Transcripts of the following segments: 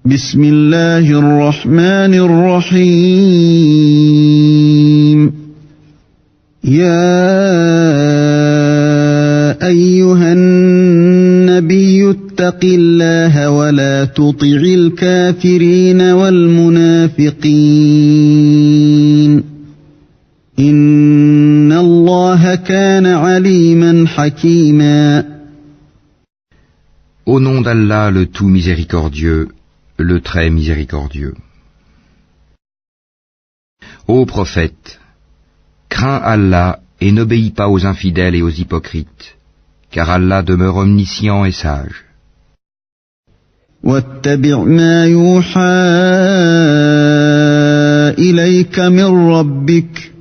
بسم الله الرحمن الرحيم يا أيها النبي اتق الله ولا تطع الكافرين والمنافقين إن الله كان عليما حكيما. Au nom d'Allah, le tout miséricordieux, le très miséricordieux. Ô prophète, crains Allah et n'obéis pas aux infidèles et aux hypocrites, car Allah demeure omniscient et sage. واتبع ما يوحى إليك من ربك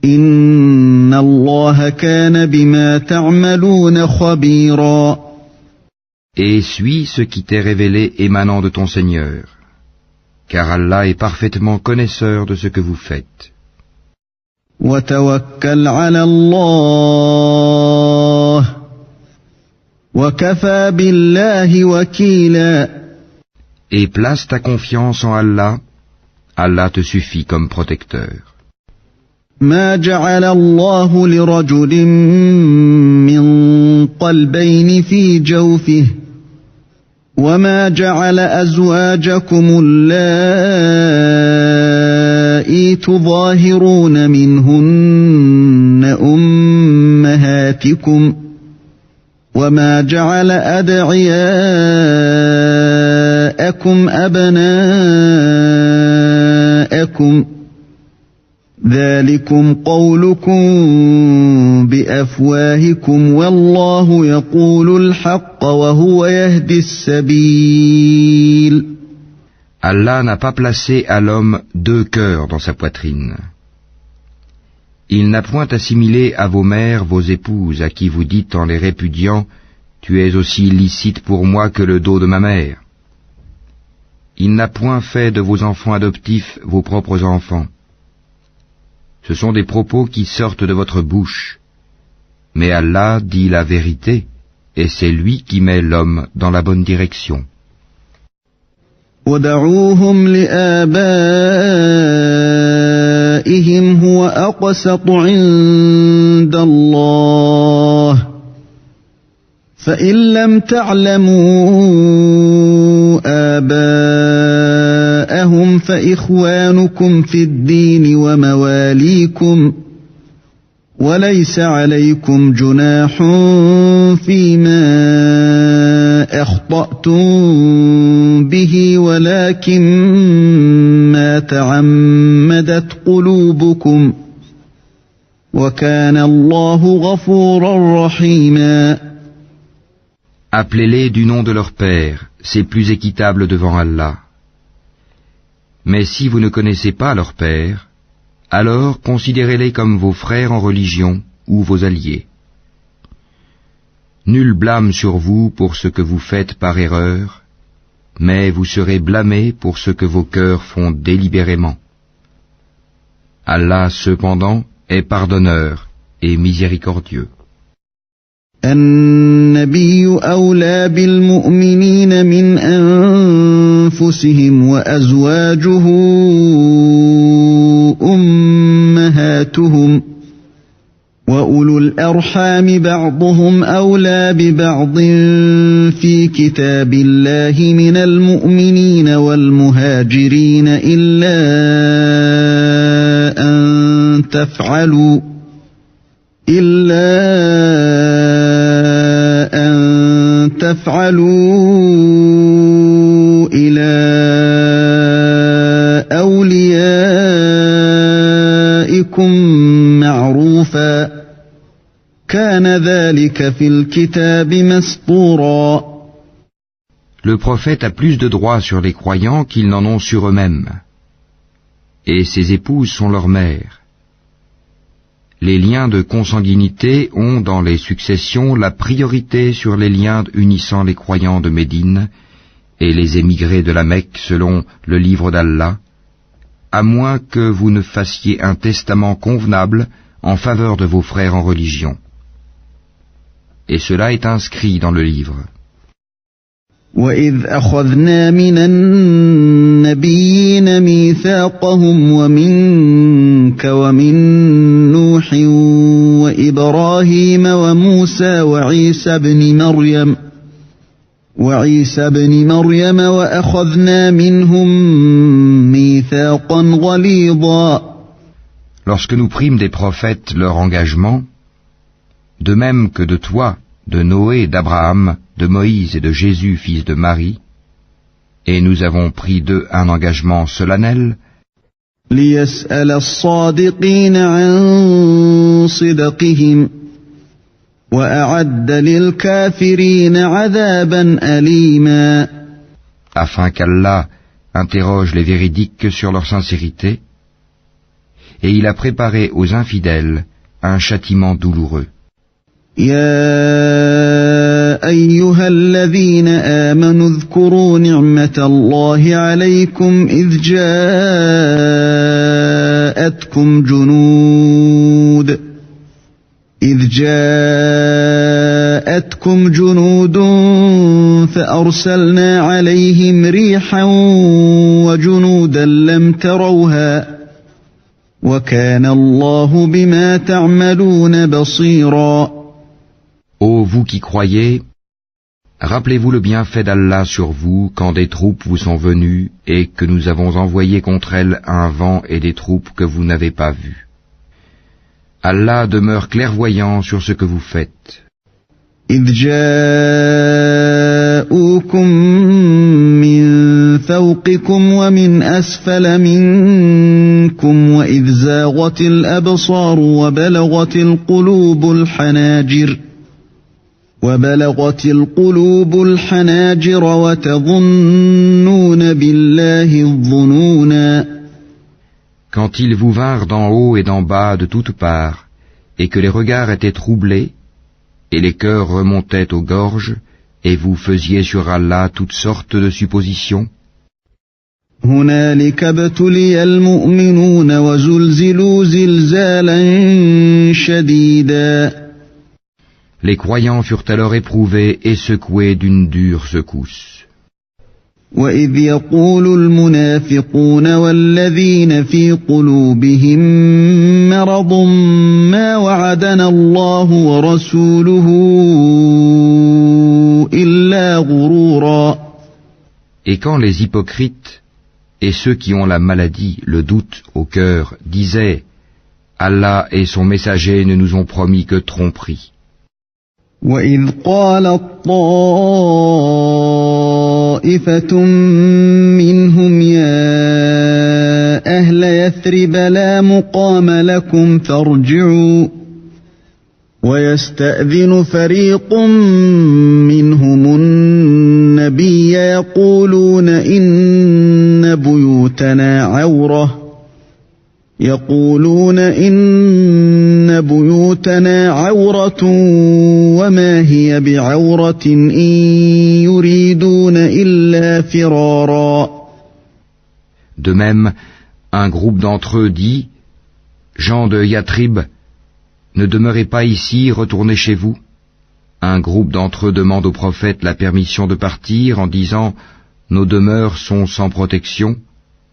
إن الله كان بما تعملون خبيرا. Et suis ce qui t'est révélé émanant de ton Seigneur, car Allah est parfaitement connaisseur de ce que vous faites. وتوكل على الله وكفى بالله وكيلا. Et place ta confiance en Allah, Allah te suffit comme protecteur. ما جعل الله لرجل من قلبين في جوفه وما جعل أزواجكم اللائي تظاهرون منهن أمهاتكم وما جعل أدعياءكم أبناءكم ذلكم قولكم بأفواهكم والله يقول الحق وهو يهدي السبيل. Allah n'a pas placé à l'homme deux cœurs dans sa poitrine. Il n'a point assimilé à vos mères vos épouses à qui vous dites en les répudiant « Tu es aussi licite pour moi que le dos de ma mère ». Il n'a point fait de vos enfants adoptifs vos propres enfants. Ce sont des propos qui sortent de votre bouche. Mais Allah dit la vérité, et c'est lui qui met l'homme dans la bonne direction. وَدَعُوهُمْ لِآبَائِهِمْ هُوَ أَقْسَطُ عِندَ اللَّهِ فَإِن لَّمْ تَعْلَمُوا آبَاءَهُمْ فَإِخْوَانُكُمْ فِي الدِّينِ وَمَوَالِيكُمْ وَلَيْسَ عَلَيْكُمْ جُنَاحٌ فِيمَا أَخْطَأْتُمْ بِهِ وَلَكِنْ مَا تَعَمَّدَتْ قُلُوبُكُمْ وَكَانَ اللَّهُ غَفُورًا رَحِيمًا. Appelez-les du nom de leur père, c'est plus équitable devant Allah. Mais si vous ne connaissez pas leur père, alors considérez-les comme vos frères en religion ou vos alliés. Nul blâme sur vous pour ce que vous faites par erreur, mais vous serez blâmés pour ce que vos cœurs font délibérément. Allah, cependant, est pardonneur et miséricordieux. النبي أولى بالمؤمنين من أنفسهم وأزواجه أمهاتهم وأولو الأرحام بعضهم أولى ببعض في كتاب الله من المؤمنين والمهاجرين إلا أن تفعلوا إلى أوليائكم معروفا كان ذلك في الكتاب مسطورا. Le prophète a plus de droits sur les croyants qu'ils n'en ont sur eux-mêmes. Et ses épouses sont leurs mères. Les liens de consanguinité ont dans les successions la priorité sur les liens unissant les croyants de Médine et les émigrés de la Mecque selon le livre d'Allah, à moins que vous ne fassiez un testament convenable en faveur de vos frères en religion. Et cela est inscrit dans le livre. وإذ أخذنا من النبيين ميثاقهم ومنك ومن نوح وإبراهيم وموسى وعيسى بن مريم وأخذنا منهم ميثاقا غليظا. Lorsque nous prîmes des prophètes leur engagement, de même que de toi, de Noé, d'Abraham, de Moïse et de Jésus, fils de Marie, et nous avons pris d'eux un engagement solennel, ليسأل الصادقين عن صدقهم وأعد للكافرين عذابا أليما. afin qu'Allah interroge les véridiques sur leur sincérité, et il a préparé aux infidèles un châtiment douloureux. يا أيها الذين آمنوا اذكروا نعمة الله عليكم إذ جاءتكم جنود فأرسلنا عليهم ريحا وجنودا لم تروها وكان الله بما تعملون بصيرا. Ô vous qui croyez, rappelez-vous le bienfait d'Allah sur vous quand des troupes vous sont venues et que nous avons envoyé contre elles un vent et des troupes que vous n'avez pas vues. Allah demeure clairvoyant sur ce que vous faites. إذ جاءوكم من فوقكم ومن أسفل منكم وإذ زاغت الأبصار وبلغت القلوب الحناجر وتظنون بالله الظنونا. Quand ils vous vinrent d'en haut et d'en bas de toutes parts, et que les regards étaient troublés, et les cœurs remontaient aux gorges, et vous faisiez sur Allah toutes sortes de suppositions, هنالك ابتلي المؤمنون وزلزلوا زلزالا شديدا. les croyants furent alors éprouvés et secoués d'une dure secousse. وإذ يقول المنافقون والذين في قلوبهم مرض ما وعدنا الله ورسوله إلا غرورا. Et quand les hypocrites et ceux qui ont la maladie, le doute au cœur, disaient « Allah et son messager ne nous ont promis que tromperie ». وَإِذْ قَالَتْ طَائِفَةٌ مِّنْهُمْ يَا أَهْلَ يَثْرِبَ لَا مُقَامَ لَكُمْ فَارْجِعُوا وَيَسْتَأْذِنُ فَرِيقٌ مِّنْهُمُ النَّبِيَّ يَقُولُونَ إِنَّ بُيُوتَنَا عَوْرَةٌ وَمَا هِيَ بِعَوْرَةٍ إِن يُرِيدُونَ إِلَّا فِرَارًا. De même, un groupe d'entre eux dit « Gens de Yathrib, ne demeurez pas ici, retournez chez vous. » Un groupe d'entre eux demande au prophète la permission de partir en disant « Nos demeures sont sans protection »,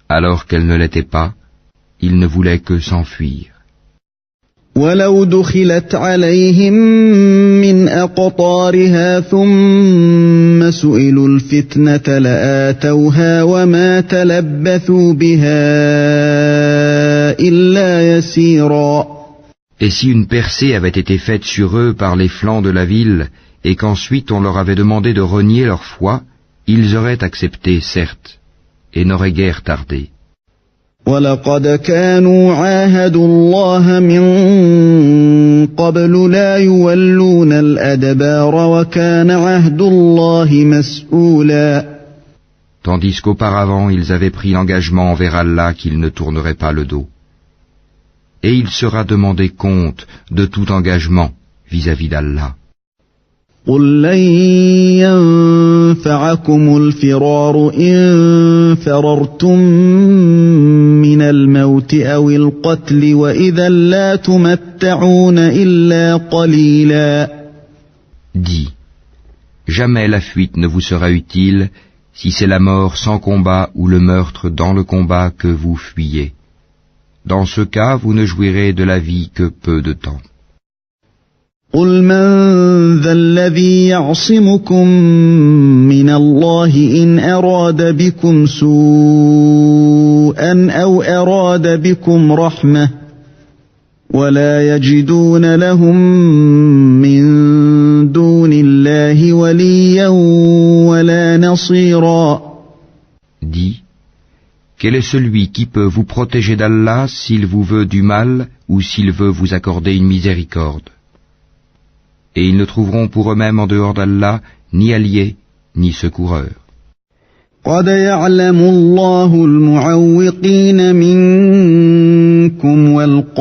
alors qu'elles ne l'étaient pas. Il ne voulait que s'enfuir. وَلَوْ دُخِلَتْ عَلَيْهِمْ مِنْ أَقْطَارِهَا ثُمَّ سُئِلُوا الْفِتْنَةَ لَآتَوْهَا وَمَا تَلَبَّثُوا بِهَا إِلَّا يَسِيرًا. Et si une percée avait été faite sur eux par les flancs de la ville, et qu'ensuite on leur avait demandé de renier leur foi, ils auraient accepté, certes, et n'auraient guère tardé. وَلَقَدْ كَانُوا عَاهَدُوا اللَّهَ مِنْ قَبْلُ لَا يُوَلُّونَ الْأَدْبَارَ وَكَانَ عَهْدُ اللَّهِ مَسْئُولًا. Tandis qu'auparavant ils avaient pris l'engagement envers Allah qu'ils ne tourneraient pas le dos. Et il sera demandé compte de tout engagement vis-à-vis d'Allah. قُلْ لَنْ يَنْفَعَكُمُ الْفِرَارُ إِنْ فَرَرْتُمْ مِنَ الْمَوْتِ أَوِ الْقَتْلِ وَإِذًا لَا تُمَتَّعُونَ إِلَّا قَلِيلًا. Dis, jamais la fuite ne vous sera utile si c'est la mort sans combat ou le meurtre dans le combat que vous fuyez. Dans ce cas, vous ne jouirez de la vie que peu de temps. قل من ذا الذي يعصمكم من الله إن أراد بكم سوءا أو أراد بكم رحمة ولا يجدون لهم من دون الله وليا ولا نصيرا. Dis, quel est celui qui peut vous protéger d'Allah s'il vous veut du mal ou s'il veut vous accorder une miséricorde? Et ils ne trouveront pour eux-mêmes en dehors d'Allah ni alliés, ni secoureurs. قد يعلم الله المعوقين منكم والقائلين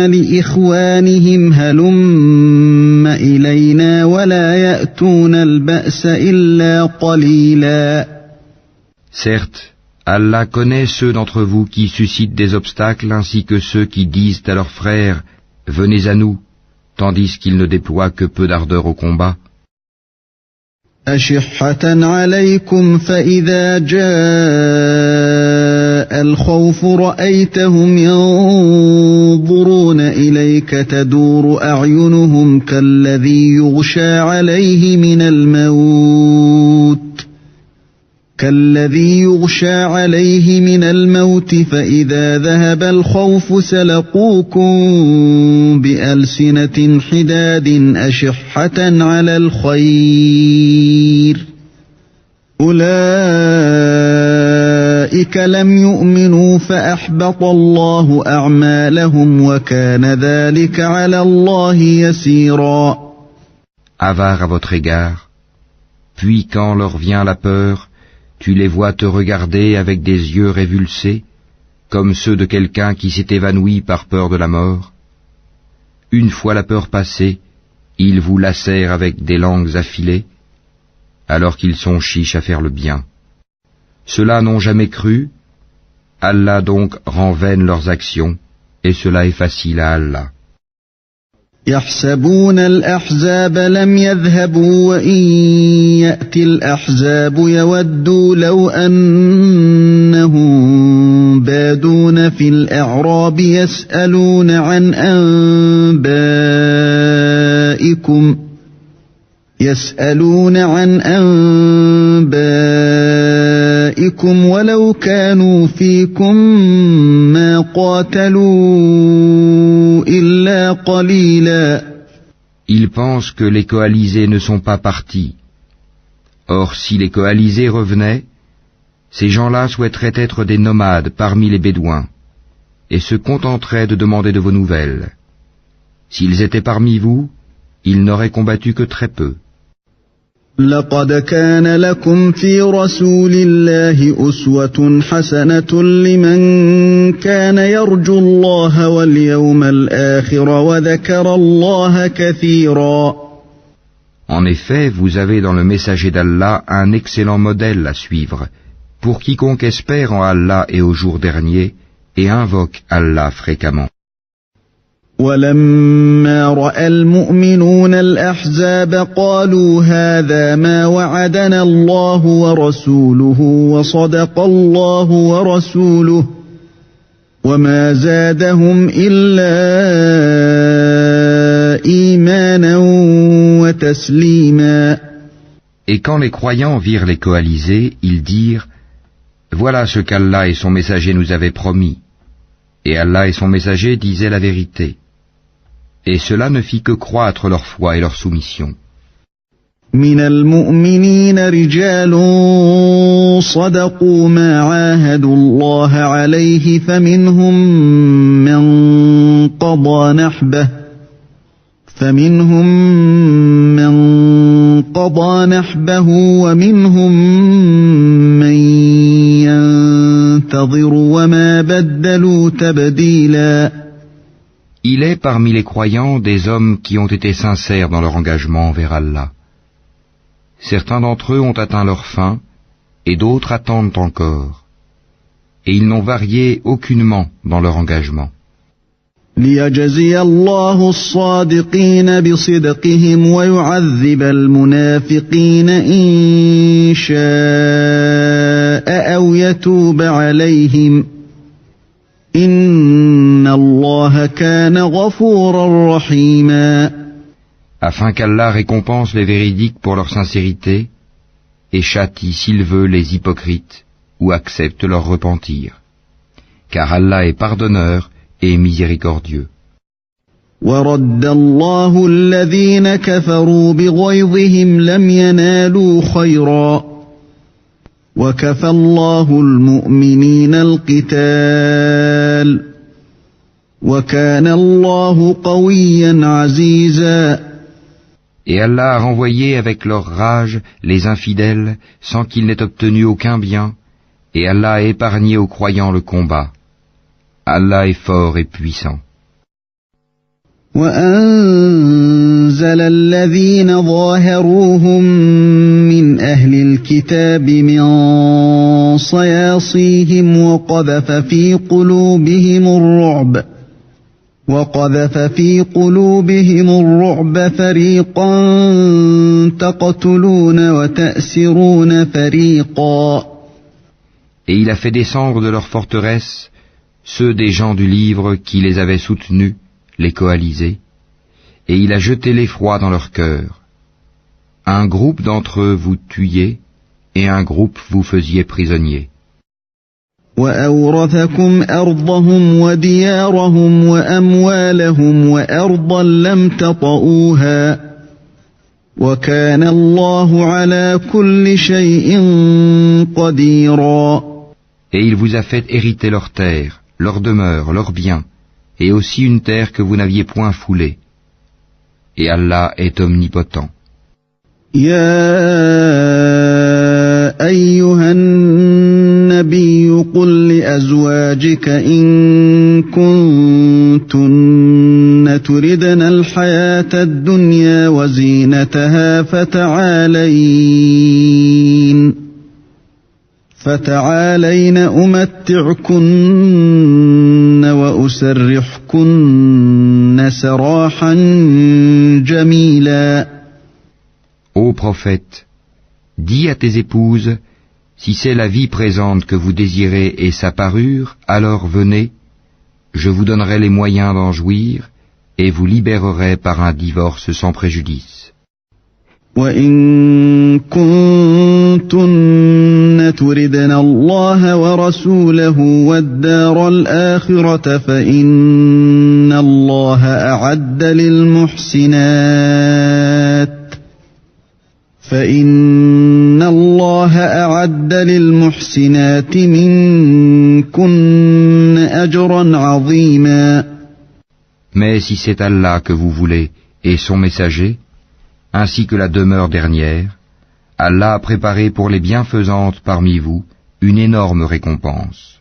لإخوانهم هلم إلينا ولا يأتون البأس إلا قليلا. Certes, Allah connaît ceux d'entre vous qui suscitent des obstacles ainsi que ceux qui disent à leurs frères « Venez à nous », tandis qu'ils ne déploient que peu d'ardeur au combat. أشحة عليكم فإذا جاء الخوف رأيتهم ينظرون إليك تدور أعينهم كالذي يغشى عليه من الموت فإذا ذهب الخوف سلقوكم بألسنة حداد أشحة على الخير أولئك لم يؤمنوا فأحبط الله أعمالهم وكان ذلك على الله يسيرا. Avares à votre égard, puis quand leur vient la peur, tu les vois te regarder avec des yeux révulsés, comme ceux de quelqu'un qui s'est évanoui par peur de la mort. Une fois la peur passée, ils vous lacèrent avec des langues affilées, alors qu'ils sont chiches à faire le bien. Ceux-là n'ont jamais cru, Allah donc rend vaines leurs actions, et cela est facile à Allah. يحسبون الأحزاب لم يذهبوا وإن يأتي الأحزاب يودوا لو أنهم بادون في الأعراب يسألون عن أنبائكم ولو كانوا فيكم ما قاتلوا إلا قليلا. Ils pensent que les coalisés ne sont pas partis. Or, si les coalisés revenaient, ces gens-là souhaiteraient être des nomades parmi les Bédouins et se contenteraient de demander de vos nouvelles. S'ils étaient parmi vous, ils n'auraient combattu que très peu. لقد كان لكم في رسول الله أسوة حسنة لمن كان يرجو الله واليوم الآخر وذكر الله كثيرا. En effet, vous avez dans le messager d'Allah un excellent modèle à suivre, pour quiconque espère en Allah et au jour dernier, et invoque Allah fréquemment. ولما رأى المؤمنون الأحزاب قالوا هذا ما وعدنا الله ورسوله وصدق الله ورسوله وما زادهم إلا إيمانا وتسليما. Et quand les croyants virent les coalisés, ils dirent « Voilà ce qu'Allah et son messager nous avaient promis. » Et Allah et son messager disaient la vérité. Et cela ne fit que croître leur foi et leur soumission. من المؤمنين رجال صدقوا ما عاهدوا الله عليه فمنهم من قضى نحبه ومنهم من ينتظر وما بدلوا تبديلا. Il est parmi les croyants des hommes qui ont été sincères dans leur engagement envers Allah. Certains d'entre eux ont atteint leur fin, et d'autres attendent encore. Et ils n'ont varié aucunement dans leur engagement. ليجزي الله الصادقين بصدقهم ويعذب المنافقين إن شاء أو يتوب عليهم إن الله كان غفورا رحيما. Afin qu'Allah récompense les véridiques pour leur sincérité et châtie s'il veut les hypocrites ou accepte leur repentir. Car Allah est pardonneur et miséricordieux. وَرَدَّ اللَّهُ الَّذِينَ كَفَرُوا بِغَيْظِهِمْ لَمْ يَنَالُوا خَيْرًا وَكَفَى اللَّهُ الْمُؤْمِنِينَ الْقِتَالَ وَكَانَ اللَّهُ قَوِيًّا عَزِيزًا. Et Allah a renvoyé avec leur rage les infidèles sans qu'ils n'aient obtenu aucun bien, et Allah a épargné aux croyants le combat. Allah est fort et puissant. وَأَنزَلَ الَّذِينَ ظَاهَرُوهُم مِّنْ أَهْلِ الْكِتَابِ مِنْ صَيَاصِيهِمْ وَقَذَفَ فِي قُلُوبِهِمُ الرُّعْبَ فَرِيقًا تَقْتُلُونَ وَتَأْسِرُونَ فَرِيقًا. Et il a fait descendre de leurs forteresses ceux des gens du livre qui les avaient soutenus, les coalisés, et il a jeté l'effroi dans leur cœur. Un groupe d'entre eux vous tuiez, et un groupe vous faisiez prisonniers. وَأَوْرَثَكُمْ أَرْضَهُمْ وَدِيَارَهُمْ وَأَمْوَالَهُمْ وَأَرْضًا لَمْ تَطَئُوهَا وَكَانَ اللَّهُ عَلَى كُلِّ شَيْءٍ قَدِيرًا. Et il vous a fait hériter leurs terres, leurs demeures, leurs biens, et aussi une terre que vous n'aviez point foulée. Et Allah est omnipotent. يا أيها النبي قل لأزواجك إن كنتن تردن الحياة الدنيا وزينتها فتعالين أمتعكن وأسرحكن سراحا جميلا. Ô prophète, dis à tes épouses, si c'est la vie présente que vous désirez et sa parure, alors venez, je vous donnerai les moyens d'en jouir, et vous libérerai par un divorce sans préjudice. وَإِن كُنتُنَّ تُرِدْنَ اللَّهَ وَرَسُولَهُ وَالدَّارَ الْآخِرَةَ فَإِنَّ اللَّهَ أَعَدَّ لِلْمُحْسِنَاتِ مِنكُنَّ أَجْرًا عَظِيمًا. Mais si c'est Allah que vous voulez et son messager, ainsi que la demeure dernière, Allah a préparé pour les bienfaisantes parmi vous une énorme récompense.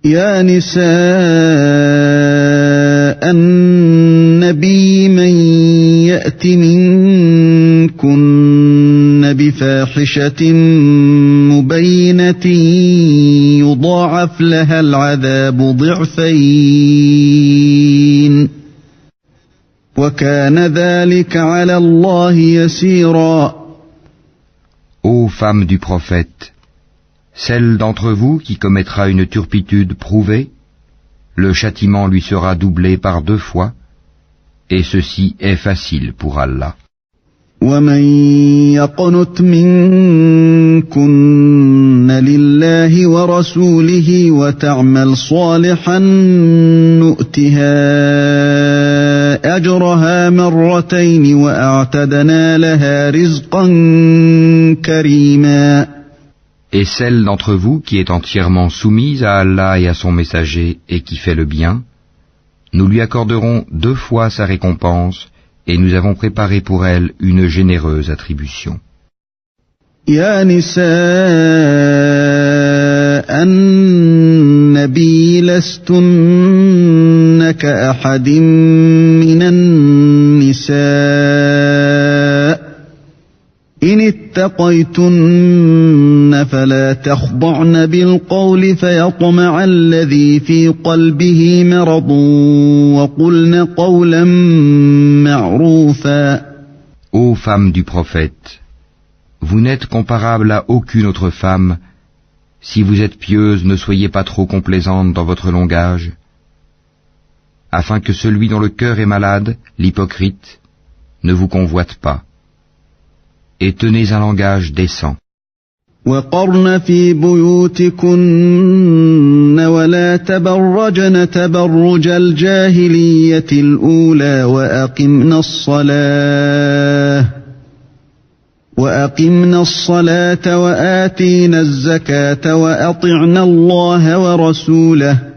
يا نساء النبي من يأت منكن بفاحشة مبينة يضاعف لها العذاب ضعفين وكان ذلك على الله يسيرا. Ô femme du prophète, celle d'entre vous qui commettra une turpitude prouvée, le châtiment lui sera doublé par 2 fois, et ceci est facile pour Allah. وَمَن يَقْنُتْ مِنكُنَّ لِلَّهِ وَرَسُولِهِ وَتَعْمَلْ صَالِحًا نُؤْتِهَا أَجْرَهَا مرتين وَأَعْتَدْنَا لَهَا رِزْقًا كَرِيمًا. Et celle d'entre vous qui est entièrement soumise à Allah et à son messager et qui fait le bien, nous lui accorderons 2 fois sa récompense et nous avons préparé pour elle une généreuse attribution. يا نساء النبي لستن كأحد من النساء إن اتقيتن فلا تخضعن بالقول فيطمع الذي في قلبه مرض وقلن قولا معروفا. Ô femmes du prophète, vous n'êtes comparables à aucune autre femme. Si vous êtes pieuses, ne soyez pas trop complaisantes dans votre langage, afin que celui dont le cœur est malade, l'hypocrite, ne vous convoite pas. Et tenez un langage décent. وقرن في بيوتكن ولا تبرجن تبرج الجاهلية الأولى وأقمنا الصلاة وآتينا الزكاة وأطعنا الله ورسوله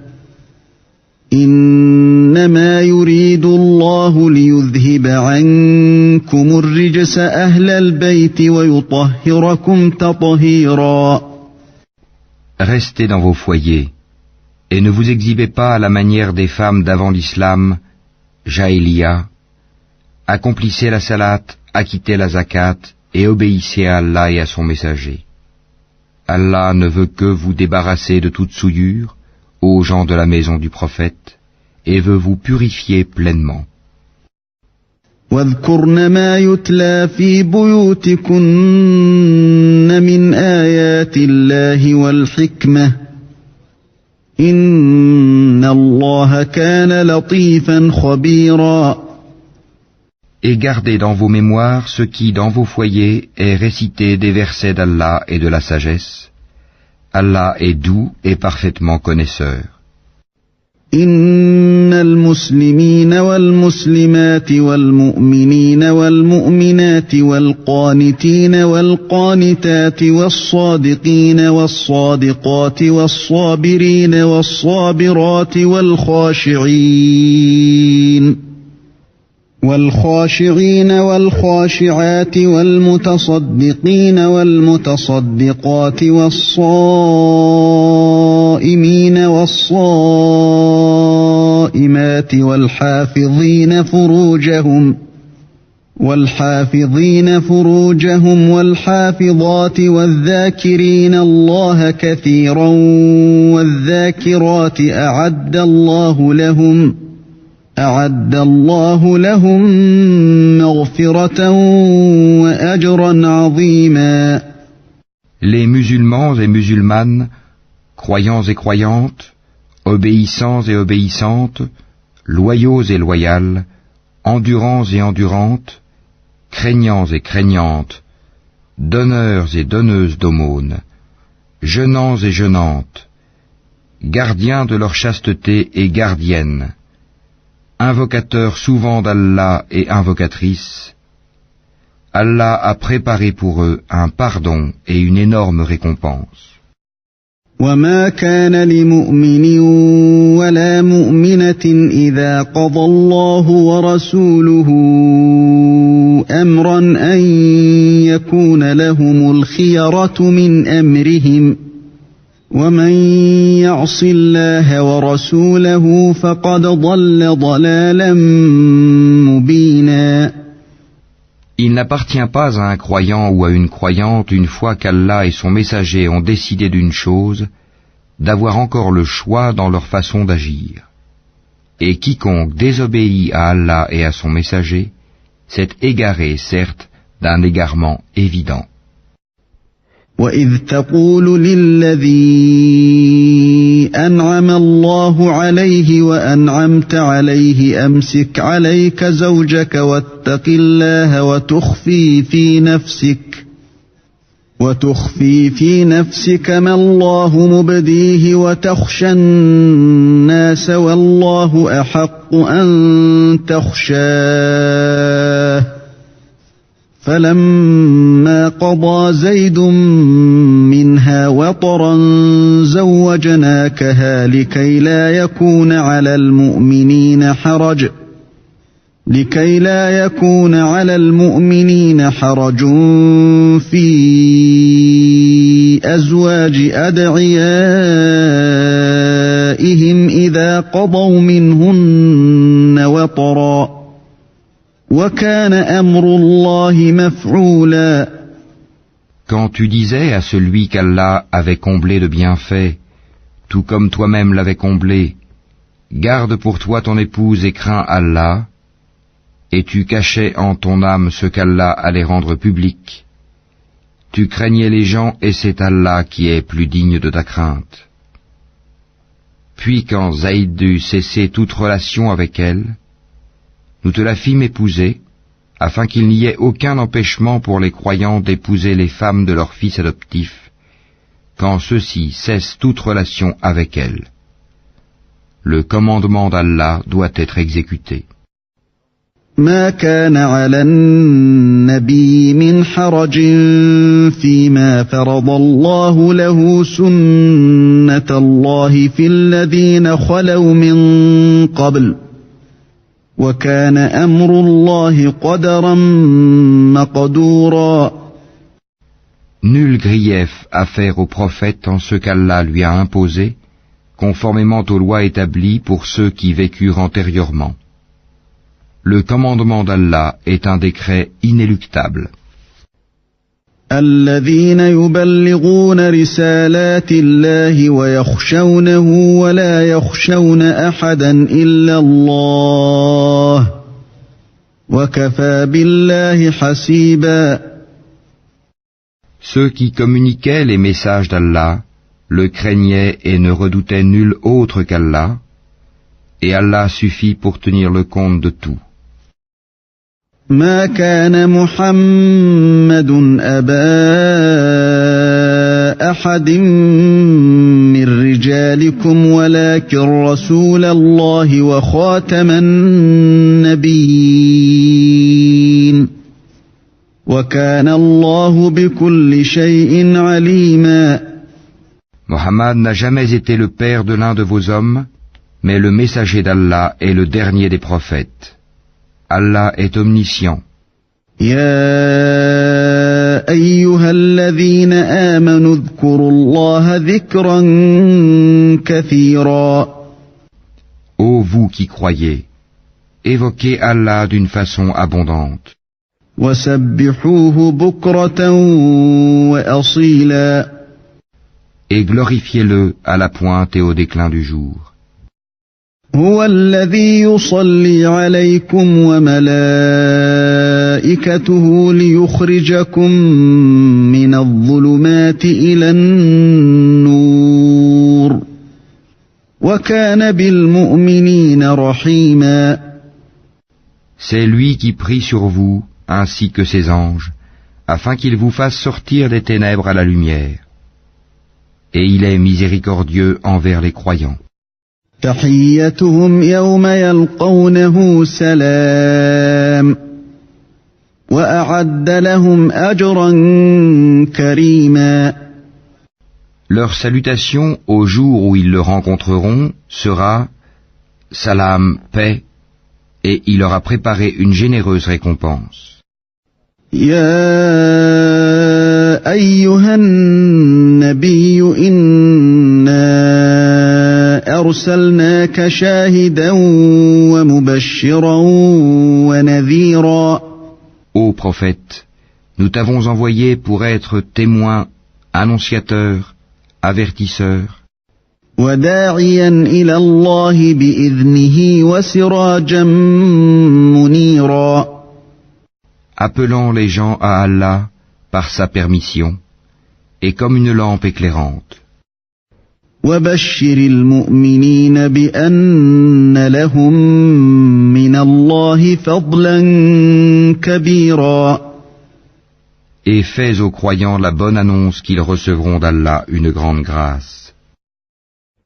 إنما يريد الله ليذهب عنكم الرجس أهل البيت ويطهركم تطهيرا. Restez dans vos foyers, et ne vous exhibez pas à la manière des femmes d'avant l'islam, Jahiliya. Accomplissez la salat, acquittez la zakat, et obéissez à Allah et à son messager. Allah ne veut que vous débarrasser de toute souillure, aux gens de la maison du prophète, et veut vous purifier pleinement. واذكرن ما يتلى في بيوتكن من آيات الله والحكمة إن الله كان لطيفا خبيرا. Et gardez dans vos mémoires ce qui, dans vos foyers, est récité des versets d'Allah et de la sagesse. Allah est doux et parfaitement connaisseur. إن المسلمين والمسلمات والمؤمنين والمؤمنات والقانتين والقانتات والصادقين والصادقات والصابرين والصابرات والخاشعين والخاشعات والمتصدقين والمتصدقات والصائمين والصائمات والحافظين فروجهم والحافظات والذاكرين الله كثيرا والذاكرات أعد الله لهم مغفرة وأجرا عظيما. Les musulmans et musulmanes, croyants et croyantes, obéissants et obéissantes, loyaux et loyales, endurants et endurantes, craignants et craignantes, donneurs et donneuses d'aumônes, jeûnants et jeûnantes, gardiens de leur chasteté et gardiennes, invocateurs souvent d'Allah et invocatrices, Allah a préparé pour eux un pardon et une énorme récompense. وما كان لمؤمن ولا مؤمنة إذا قضى الله ورسوله أمرا أن يكون لهم الخيرة من أمرهم ومن يعص الله ورسوله فقد ضل ضلالا مبينا. Il n'appartient pas à un croyant ou à une croyante, une fois qu'Allah et son messager ont décidé d'une chose, d'avoir encore le choix dans leur façon d'agir. Et quiconque désobéit à Allah et à son messager, s'est égaré, certes, d'un égarement évident. وَإِذْ تَقُولُ لِلَّذِي أَنْعَمَ اللَّهُ عَلَيْهِ وَأَنْعَمْتَ عَلَيْهِ أَمْسِكْ عَلَيْكَ زَوْجَكَ وَاتَّقِ اللَّهَ وتخفي في نفسك ما الله مبديه وتخشى الناس والله أحق أن تخشاه فلما قضى زيد منها وطرا زوجناكها لكي لا يكون على المؤمنين حرج في أزواج أدعيائهم إذا قضوا منهن وطرا وكان أمر الله مفعولا. Quand tu disais à celui qu'Allah avait comblé de bienfaits, tout comme toi-même l'avais comblé, garde pour toi ton épouse et crains Allah, et tu cachais en ton âme ce qu'Allah allait rendre public. Tu craignais les gens et c'est Allah qui est plus digne de ta crainte. Puis quand Zaïd eut cessé toute relation avec elle, nous te la fîmes épouser, afin qu'il n'y ait aucun empêchement pour les croyants d'épouser les femmes de leurs fils adoptifs, quand ceux-ci cessent toute relation avec elles. Le commandement d'Allah doit être exécuté. ما كان على النبي من حرج فيما فرض الله له سنة الله في الذين خلوا من قبل وكان أمر الله قدرا مقدورا. Nul grief à faire au prophète en ce qu'Allah lui a imposé, conformément aux lois établies pour ceux qui vécurent antérieurement. Le commandement d'Allah est un décret inéluctable. الذين يبلغون رسالات الله ويخشونه ولا يخشون أحدا إلا الله وكفى بالله حسيبا. Ceux qui communiquaient les messages d'Allah, le craignaient et ne redoutaient nul autre qu'Allah, et Allah suffit pour tenir le compte de tout. ما كان محمد أبا أحد من رجالكم ولكن رسول الله وخاتم النبيين وكان الله بكل شيء عليما. Mohammed n'a jamais été le père de l'un de vos hommes, mais le messager d'Allah est le dernier des prophètes. Allah est omniscient. يا أيها الذين آمنوا اذكروا الله ذكرا كثيرا. Ô vous qui croyez, évoquez Allah d'une façon abondante. وسبحوه بكرة وأصيلا. Et glorifiez-le à la pointe et au déclin du jour. هو الذي يصلي عليكم وملائكته ليخرجكم من الظلمات إلى النور وكان بالمؤمنين رحيما. C'est lui qui prie sur vous, ainsi que ses anges, afin qu'il vous fasse sortir des ténèbres à la lumière. Et il est miséricordieux envers les croyants. تحيتهم يوم يلقونه سلام وأعد لهم أجرا كريما. Leur salutation au jour où ils le rencontreront sera « Salam, paix » et il leur a préparé une généreuse récompense. يا أيها النبي إنا أرسلناك شاهدا ومبشرا ونذيرا. Ô prophète, nous t'avons envoyé pour être témoin, annonciateur, avertisseur, وداعيا إلى الله بإذنه وسراجا منيرا. appelant les gens à Allah par sa permission, et comme une lampe éclairante. وبشر المؤمنين بأن لهم من الله فضلا كبيرا. Et fais aux croyants la bonne annonce qu'ils recevront d'Allah une grande grâce.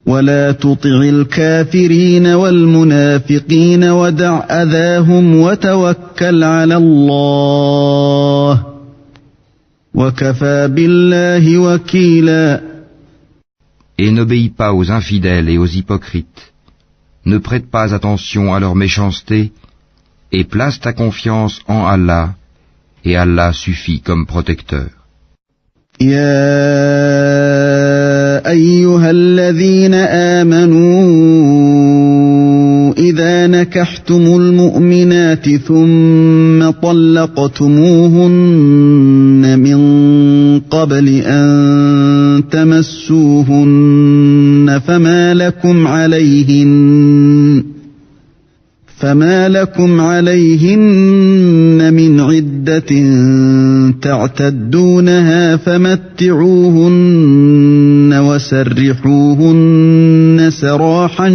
ولا تطع الكافرين والمنافقين ودع أذاهم وتوكل على الله وكفى بالله وكيلا. Et n'obéis pas aux infidèles et aux hypocrites. Ne prête pas attention à leur méchanceté, et place ta confiance en Allah, et Allah suffit comme protecteur. يا أيها الذين آمنوا إذا نكحتم المؤمنات ثم طلقتموهن من قبل أن تمسوهن فما لكم عليهن من عدة تعتدونها فمتعوهن وسرحوهن سراحا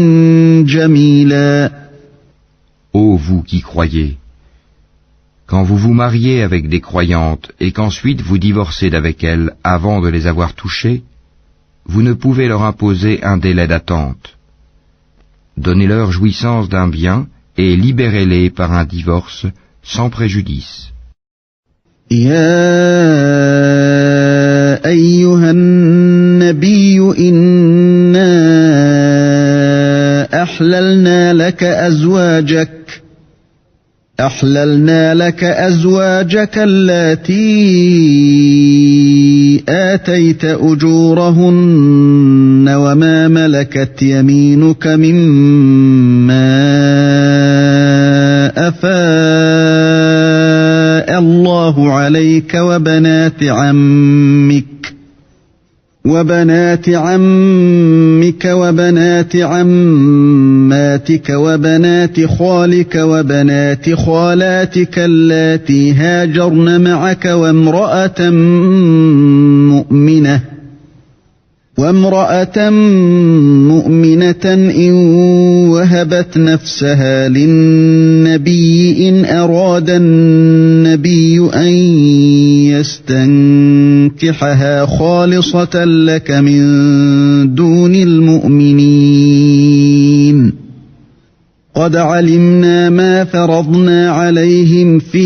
جميلا. Ô vous qui croyez, quand vous vous mariez avec des croyantes et qu'ensuite vous divorcez d'avec elles avant de les avoir touchées, vous ne pouvez leur imposer un délai d'attente. Donnez-leur jouissance d'un bien et libérez-les par un divorce sans préjudice. يا أيها النبي إنا أحللنا لك أزواجك اللاتي آتيت أجورهن وما ملكت يمينك مما أفاء الله عليك وبنات عمك وبنات عماتك وبنات خالك وبنات خالاتك اللاتي هاجرن معك وامرأة مؤمنة إن وهبت نفسها للنبي إن أراد النبي أن يستنكحها خالصة لك من دون المؤمنين قد علمنا ما فرضنا عليهم في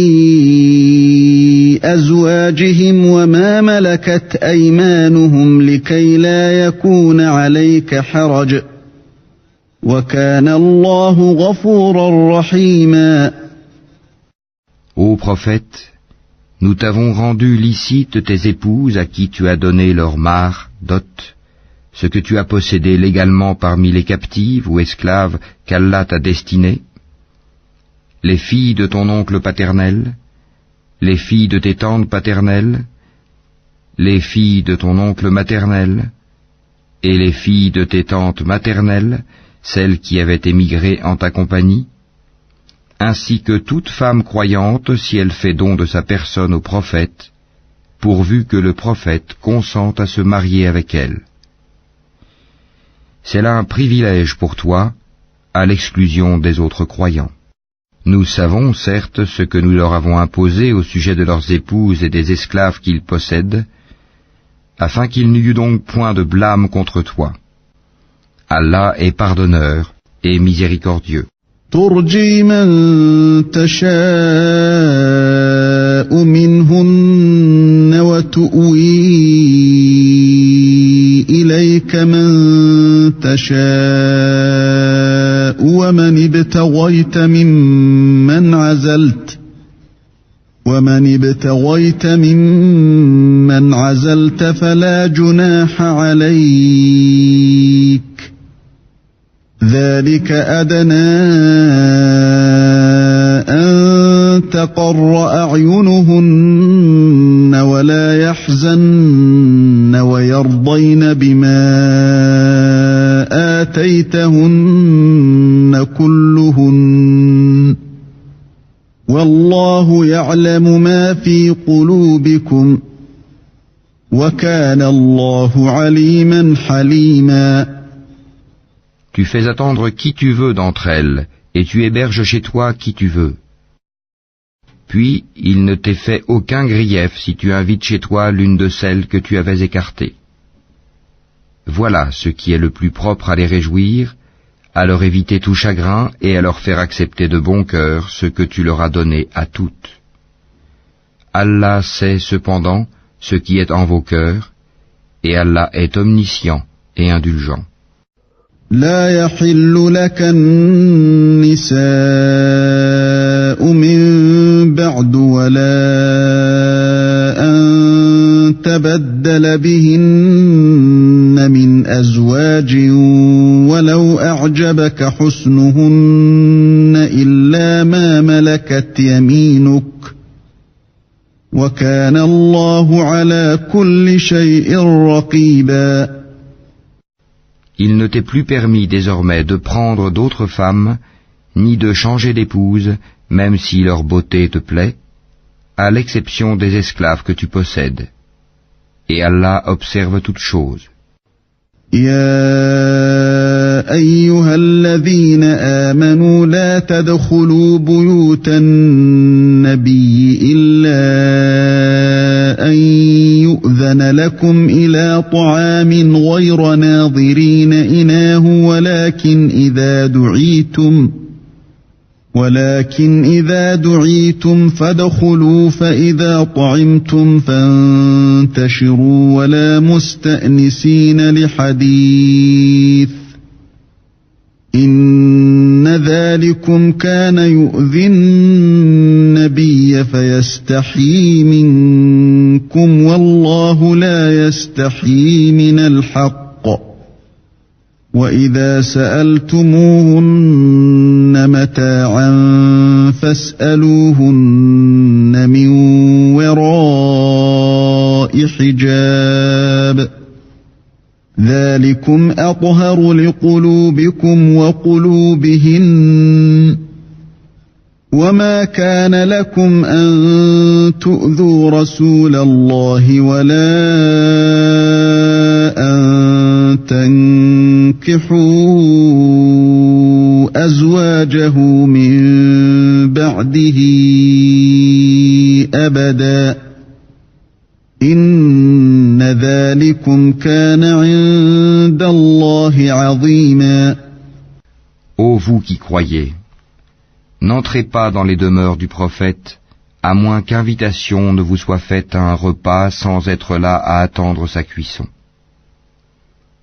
أزواجهم وما ملكت أيمانهم لكي لا يكون عليك حرج وكان الله غفورا رحيما. Ô prophète, nous t'avons rendu licite tes épouses à qui tu as donné leur mare, dot, ce que tu as possédé légalement parmi les captives ou esclaves qu'Allah t'a destinées, les filles de ton oncle paternel, les filles de tes tantes paternelles, les filles de ton oncle maternel, et les filles de tes tantes maternelles, celles qui avaient émigré en ta compagnie, ainsi que toute femme croyante si elle fait don de sa personne au prophète, pourvu que le prophète consente à se marier avec elle. C'est là un privilège pour toi, à l'exclusion des autres croyants. Nous savons, certes, ce que nous leur avons imposé au sujet de leurs épouses et des esclaves qu'ils possèdent, afin qu'il n'y eût donc point de blâme contre toi. Allah est pardonneur et miséricordieux. ترجي من تشاء منهن وتؤوي إليك من تشاء ومن ابتغيت ممن عزلت فلا جناح عليك ذلك أدنى أن تقر أعينهن ولا يحزن ويرضين بما آتيتهن كلهن والله يعلم ما في قلوبكم وكان الله عليما حليما. Tu fais attendre qui tu veux d'entre elles, et tu héberges chez toi qui tu veux. Puis, il ne t'est fait aucun grief si tu invites chez toi l'une de celles que tu avais écartées. Voilà ce qui est le plus propre à les réjouir, à leur éviter tout chagrin et à leur faire accepter de bon cœur ce que tu leur as donné à toutes. Allah sait cependant ce qui est en vos cœurs, et Allah est omniscient et indulgent. لا يحل لك النساء من بعد ولا أن تبدل بهن من أزواج ولو أعجبك حسنهن إلا ما ملكت يمينك وكان الله على كل شيء رقيبا. Il ne t'est plus permis désormais de prendre d'autres femmes, ni de changer d'épouse, même si leur beauté te plaît, à l'exception des esclaves que tu possèdes. Et Allah observe toutes choses. يا أيها الذين آمنوا لا تدخلوا بيوت النبي إلا أن يؤذن لكم إلى طعام غير ناظرين إناه ولكن إذا دعيتم فادخلوا فإذا طعمتم فانتشروا ولا مستأنسين لحديث إن ذلكم كان يؤذي النبي فيستحيي منكم والله لا يستحيي من الحق وإذا سألتموهن متاعا فاسألوهن من وراء حجاب ذلكم أطهر لقلوبكم وقلوبهن وما كان لكم أن تؤذوا رسول الله ولا أن تنكحوا أزواجه من بعده أبدا إن ذلكم كان عند الله عظيما. Ô vous qui croyez, n'entrez pas dans les demeures du prophète, à moins qu'invitation ne vous soit faite à un repas sans être là à attendre sa cuisson.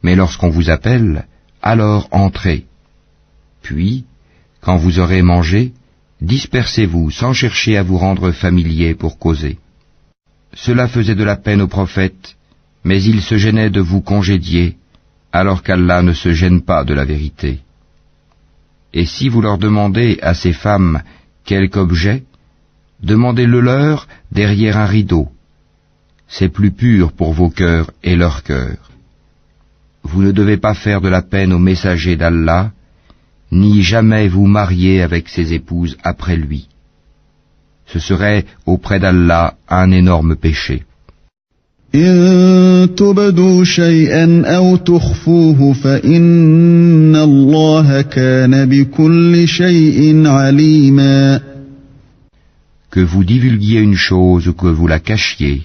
Mais lorsqu'on vous appelle, alors entrez. Puis, quand vous aurez mangé, dispersez-vous sans chercher à vous rendre familier pour causer. Cela faisait de la peine au prophète, mais il se gênait de vous congédier, alors qu'Allah ne se gêne pas de la vérité. Et si vous leur demandez à ces femmes quelque objet, demandez-le leur derrière un rideau. C'est plus pur pour vos cœurs et leurs cœurs. Vous ne devez pas faire de la peine au messager d'Allah, ni jamais vous marier avec ses épouses après lui. Ce serait auprès d'Allah un énorme péché. إن تبدوا شيئا أو تخفوه فإن الله كان بكل شيء عليما. Que vous divulguiez une chose ou que vous la cachiez,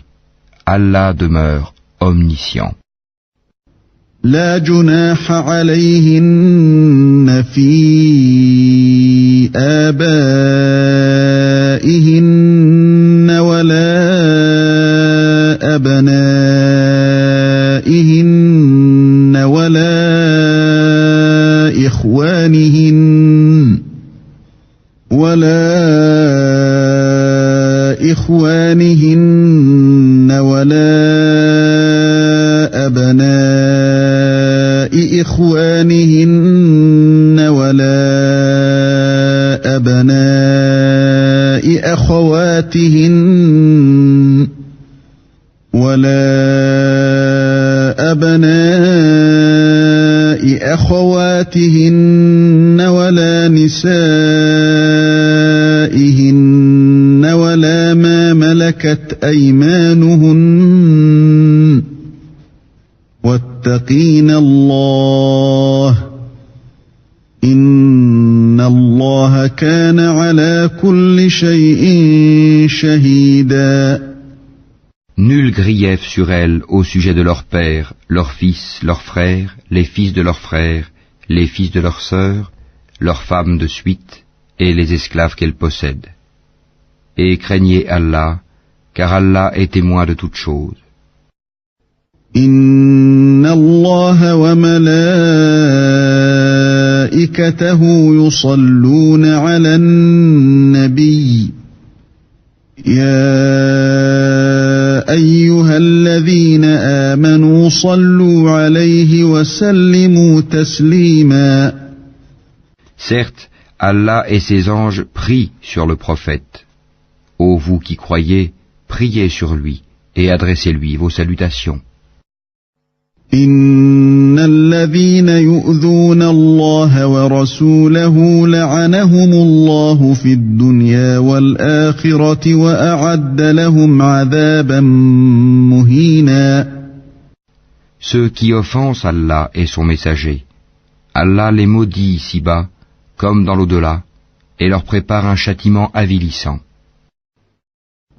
Allah demeure omniscient. لا جناح عليهن في آبائهن ولا أبنائهن ولا إخوانهن ولا أبناء إخوانهن ولا أبناء أخواتهن ولا نسائهن ولا ما ملكت أيمانهن واتقين الله إن الله كان على كل شيء شهيدا. Nul grief sur elles au sujet de leurs pères, leurs fils, leurs frères, les fils de leurs frères, les fils de leurs sœurs, leurs femmes de suite et les esclaves qu'elles possèdent. Et craignez Allah, car Allah est témoin de toutes choses. Inna Allah wa malaikatahu yusalluna ala an-nabi. Ya ayyuhalladhina amanu sallu alayhi wa sallimu taslima. Certes, Allah et ses anges prient sur le prophète. Ô vous qui croyez, priez sur lui et adressez-lui vos salutations. إن الذين يؤذون الله ورسوله لعنهم الله في الدنيا والآخرة وأعد لهم عذابا مهينا. Ceux qui offensent Allah et son messager, Allah les maudit ici-bas, comme dans l'au-delà, et leur prépare un châtiment avilissant.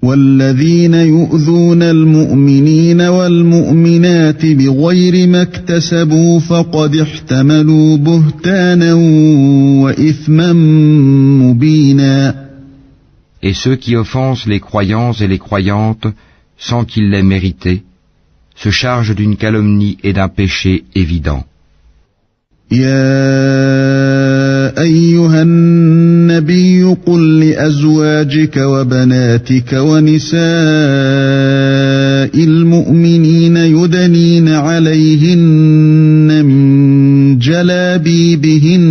والذين يؤذون المؤمنين والمؤمنات بغير ما اكتسبوا فقد احتملوا بهتانا وإثما مبينا. Et ceux qui offensent les croyants et les croyantes sans qu'ils l'aient mérité, se chargent d'une calomnie et d'un péché évident. يا أيها النبي قل لأزواجك وبناتك ونساء المؤمنين يدنين عليهن من جلابيبهن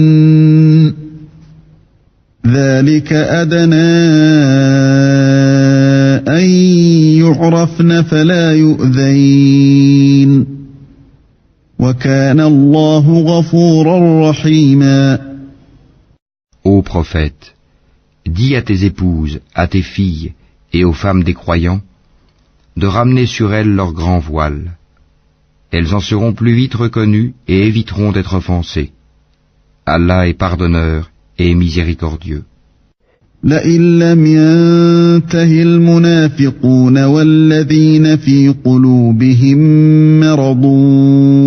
ذلك أدنى أن يعرفن فلا يؤذين وكان الله غفورا رحيما. Ô prophète, dis à tes épouses, à tes filles et aux femmes des croyants de ramener sur elles leur grand voile. Elles en seront plus vite reconnues et éviteront d'être offensées. Allah est pardonneur et miséricordieux. لئن لم ينته المنافقون والذين في قلوبهم مرض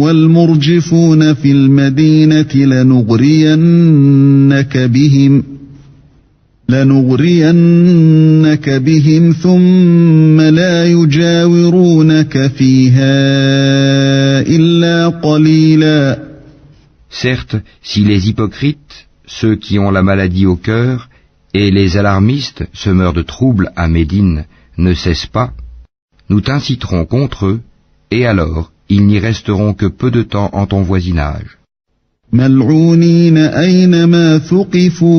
والمرجفون في المدينة لنغرينك بهم ثم لا يجاورونك فيها إلا قليلا. Certes, si les hypocrites, ceux qui ont la maladie au cœur, et les alarmistes, semeurs de troubles à Médine, ne cessent pas, nous t'inciterons contre eux, et alors ils n'y resteront que peu de temps en ton voisinage. ملعونين أينما ثقفوا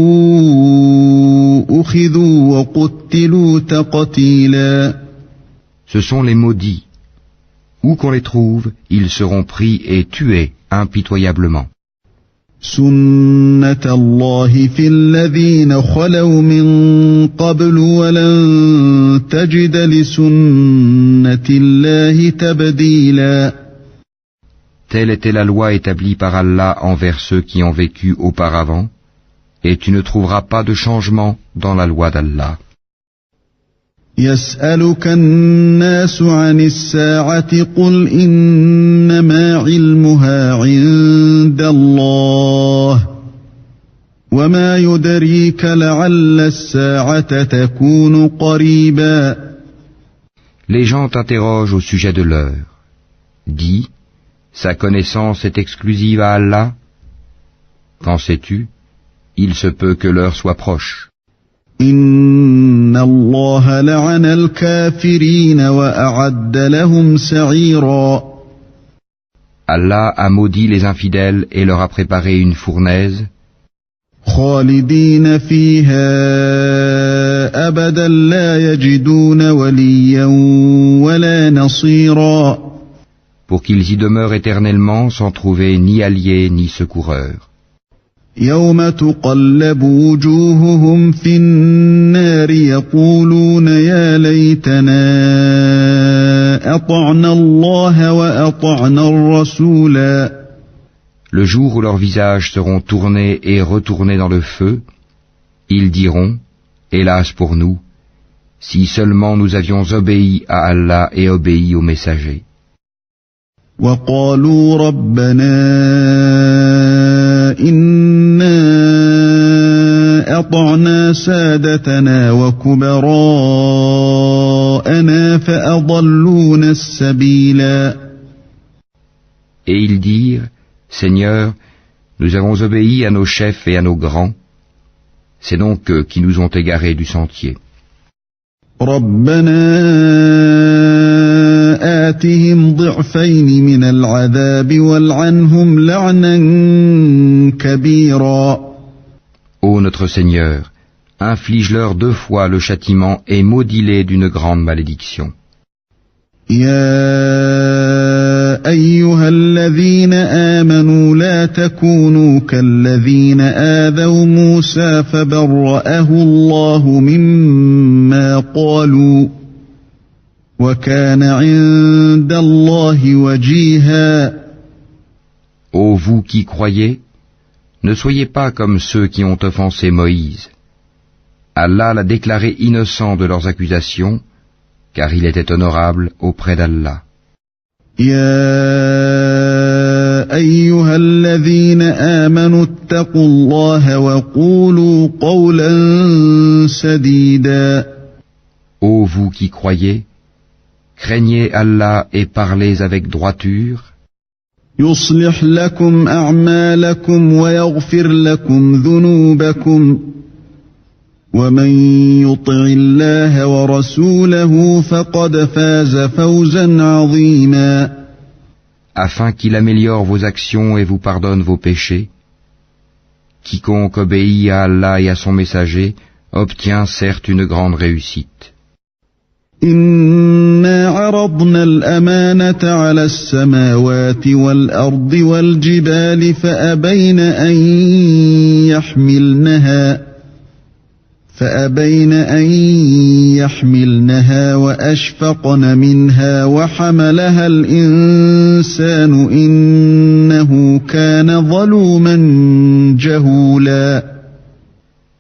أخذوا وقتلوا تقتيلا. Ce sont les maudits. Où qu'on les trouve, ils seront pris et tués impitoyablement. سنة الله في الذين خلوا من قبل ولن تجد لسنة الله تبديلا. Telle était la loi établie par Allah envers ceux qui ont vécu auparavant, et tu ne trouveras pas de changement dans la loi d'Allah. يسألك الناس عن الساعة قل إنما علمها عند الله وما يدريك لعل الساعة تكون قريبا. Les gens t'interrogent au sujet de l'heure. Dis, sa connaissance est exclusive à Allah. Qu'en sais-tu? Il se peut que l'heure soit proche. إن الله لعن الكافرين وأعد لهم سعيرا. Allah a maudit les infidèles et leur a préparé une fournaise. خالدين فيها أبدا لا يجدون وليا ولا نصيرا. Pour qu'ils y demeurent éternellement sans trouver ni alliés ni secoureurs. يوم تقلب وجوههم في النار يقولون يا ليتنا أطعنا الله وأطعنا الرسولا. Le jour où leurs visages seront tournés et retournés dans le feu, ils diront, hélas pour nous, si seulement nous avions obéi à Allah et obéi aux messagers. وقالوا ربنا إنا أطعنا سادتنا وكبراءنا فأضلونا السبيلا. Et ils dirent, Seigneur, nous avons obéi à nos chefs et à nos grands, c'est donc eux qui nous ont égarés du sentier. ربنا آتهم ضعفين من العذاب والعنهم لعنا كبيرا. Ô notre Seigneur, inflige-leur 2 fois le châtiment et maudis-les d'une grande malédiction. يا أيها الذين آمنوا لا تكونوا كالذين آذوا موسى فبرأه الله مما قالوا وكان عند الله وجيها. Ô vous qui croyez, ne soyez pas comme ceux qui ont offensé Moïse. Allah l'a déclaré innocent de leurs accusations, car il était honorable auprès d'Allah. يا أيها الذين آمنوا اتقوا الله وقولوا قولا سديدا. Ô vous qui croyez, craignez Allah et parlez avec droiture. يصلح لكم أعمالكم ويغفر لكم ذنوبكم ومن يطع الله ورسوله فقد فاز فوزا عظيما. Afin qu'il améliore vos actions et vous pardonne vos péchés. Quiconque obéit à Allah et à son messager obtient certes une grande réussite. إنا عرضنا الأمانة على السماوات والأرض والجبال فأبين أن يحملنها وأشفقن منها وحملها الإنسان إنه كان ظلوما جهولا.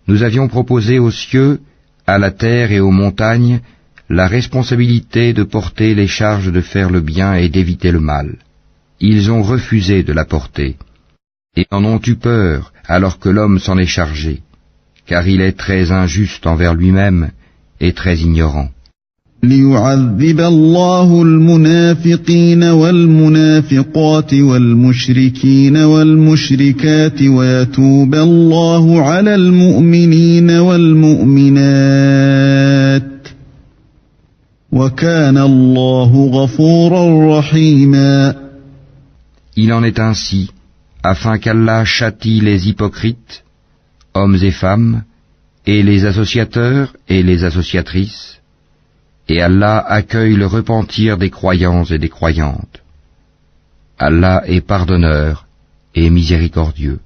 Nous avions proposé aux cieux, à la terre et aux montagnes la responsabilité de porter les charges de faire le bien et d'éviter le mal. Ils ont refusé de la porter, et en ont eu peur alors que l'homme s'en est chargé, car il est très injuste envers lui-même et très ignorant. ليعذب الله المنافقين والمنافقات والمشركين والمشركات ويتوب الله على المؤمنين والمؤمنات وكان الله غفورا رحيما. Il en est ainsi, afin qu'Allah châtie les hypocrites, hommes et femmes, et les associateurs et les associatrices, et Allah accueille le repentir des croyants et des croyantes. Allah est pardonneur et miséricordieux.